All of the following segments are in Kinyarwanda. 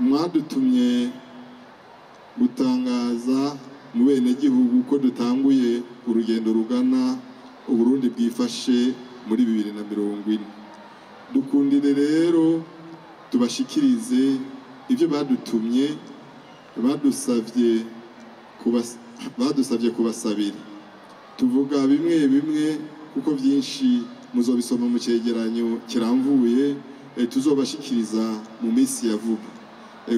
mwadutumye gutangaza mu benegihugu ko dutanguye urugendo rugana Uburundi bwifashe muri 2040. Dukundire rero tubashikirize ibyo badutumye, badusavye kubasabira. Tuvuga bimwe bimwe kuko byinshi muzobisoma mu cegeranyo kiramvuye tuzobashikiriza mu minsi ya vuba,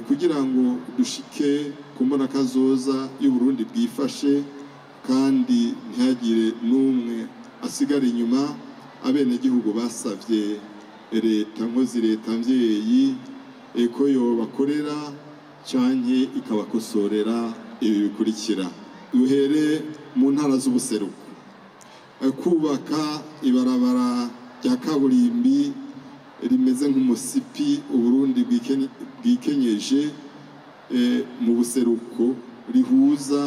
kugira ngo dushike kumbona kazoza y'Uburundi bwifashe kandi ntihagire n'umwe asigara inyuma. Abenegihugu basavye leta nkozi, leta mvyeyi ko yobakorera canke ikabakosorera ibi bikurikira. Duhere mu ntara z'ubuseruko, kubaka ibarabara rya kaburimbi rimeze nk'umusipi Uburundi bwikenyeje mu buseruko, rihuza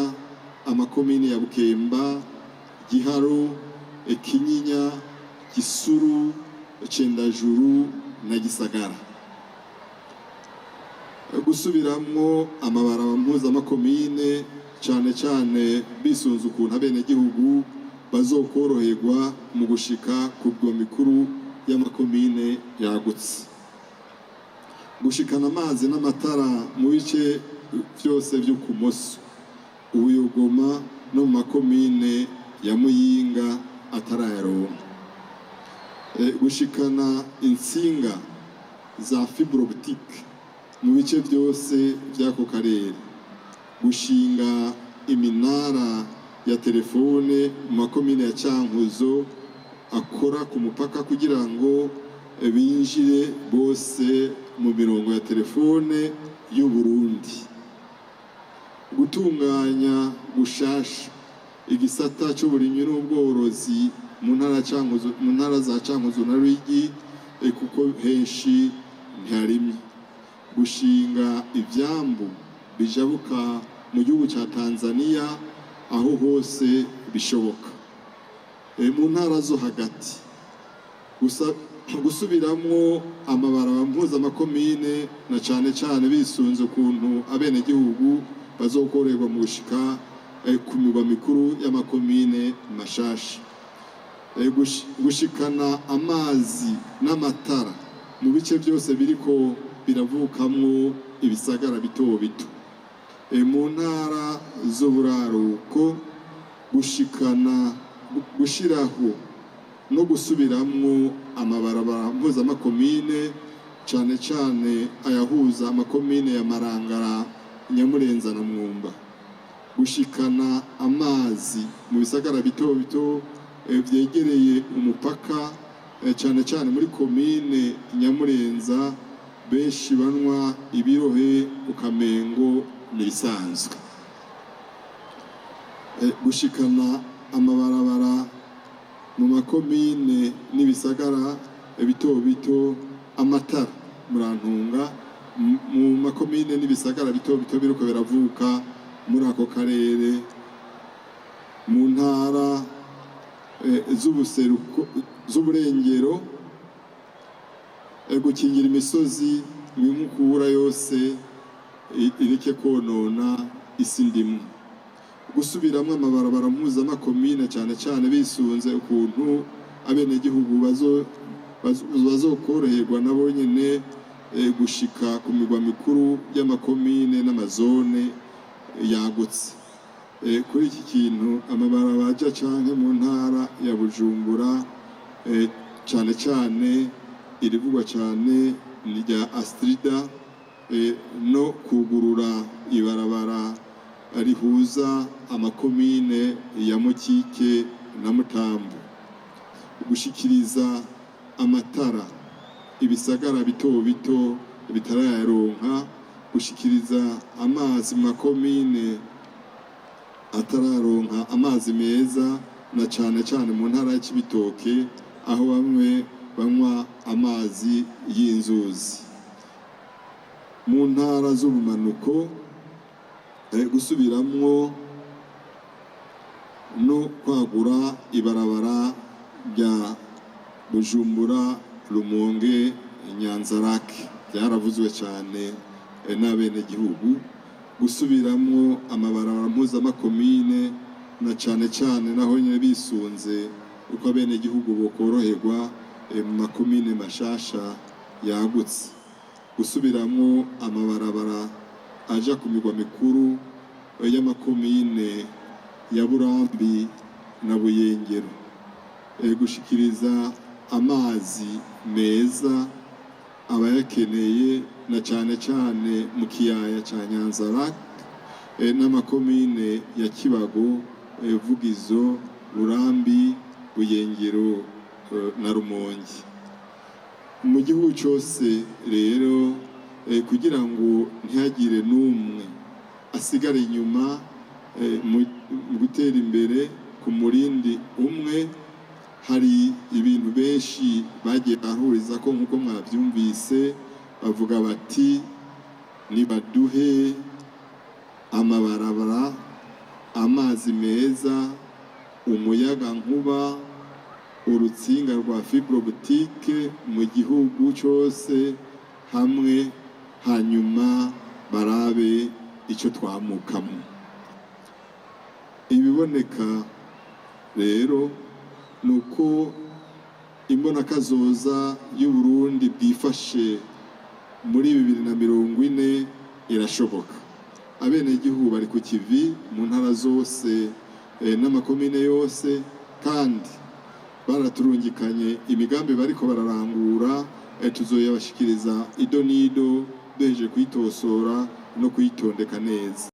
amakomine ya Bukemba, Giharo, Kinyinya, Gisuru, Cendajuru na Gisagara. Gusubiramwo amabarabara mpuzamakomine cane cane bisunze ukuntu abenegihugu bazokoroherwa mu gushika ku bwo mikuru y'amakomine yagutse. Gushikana amazi n'amatara mu bice byose byo kumoso, Ubuyogoma no mu makomine ya Muyinga atarayaronka. Gushikana insinga za fibre optique mu bice byose by'ako karere. Gushinga iminara ya telefone mu makomine ya Cankuzo akora ku mupaka kugira ngo binjire bose mu mirongo ya telefone y'u Burundi. Gutunganya gushasha igisata cy'uburimyi n'ubworozi mu ntara za Cankuzo na Ruyigi kuko henshi ntiharimye. Gushinga ivyambu bijabuka mu gihugu ca Tanzania aho hose bishoboka. Mu ntara zo hagati gusubiramwo amabarabara mpuzamakomine na cane cane bisunze ukuntu abenegihugu bazokorerwa mu gushika ku migwa mikuru y'amakomine mashasha. Gushikana amazi n'amatara mu bice byose biriko biravukamwo ibisagara bito bito. Mu ntara z'uburaruko gushiraho no gusubiramwo amabarabara mpuzamakomine cane cane ayahuza amakomine ya Marangara, Nyamurenza na Mwumba. Gushikana amazi mu bisagara bito bito vyegereye umupaka cane cane muri komine Nyamurenza benshi banwa ibirohe ukamengo nibisanzwe. Gushikana amabarabara mu makomine n'ibisagara bito bito, amatara murantunga mu makomine n'ibisagara bito bito biriko biravuka muri ako karere. Mu ntara z'uburengero gukingira imisozi imikura yose ireke konona isi ndimwe. Gusubiramwo amabarabara mpuzamakomine cane cane bisunze ukuntu abenegihugu bazokoroherwa nabo nyene gushika ku migwa mikuru y'amakomine n'amazone yagutse. Kuri iki kintu amabarabara aja canke mu ntara ya Bujumbura cane cane irivugwa cane ni rya Astrida no kugurura ibarabara rihuza amakomine ya Mukike na Mutambu. Gushikiriza amatara ibisagara bito bito bitarayaronka. Gushikiriza amazi mu makomine atararonka amazi meza na cane cane mu ntara ya Cibitoke aho bamwe banywa amazi y'inzuzi. Mu ntara z'ubumanuko gusubiramwo no kwagura ibarabara rya Bujumbura, Rumonge, Nyanzarake. Byaravuzwe cyane n'abenegihugu, gusubiramwo amabarabara mpuzamakomine na cane cane naho nyene bisunze uko abenegihugu bokoroherwa mu makomine mashasha yagutse, gusubiramwo amabarabara aja ku migwa mikuru y'amakomine ya Burambi na Buyengero, gushikiriza amazi meza abayakeneye na cane cane mu kiyaya ca Nyanza-Lac n'amakomine ya Kibago, Vugizo, Burambi, Buyengero na Rumonge. Mu gihugu cyose rero kugira ngo ntihagire n'umwe asigara inyuma mu gutera imbere ku murindi umwe, hari ibintu benshi bagiye bahuriza ko nk'uko mwabyumvise, bavuga bati nibaduhe amabarabara, amazi meza, umuyaga nkuba, urutsinga rwa fibre optique mu gihugu cyose hamwe, hanyuma barabe icyo twamukamo. Ibiboneka rero nuko imbonakazoza y'u Burundi bwifashe muri 2040 irashoboka. Abenegihugu bari ku kivi mu ntara zose n'amakomine yose, kandi baraturungikanye imigambi bariko bararangura, tuzoyabashikiriza ido nido duheje kuyitosora no kuyitondeka neza.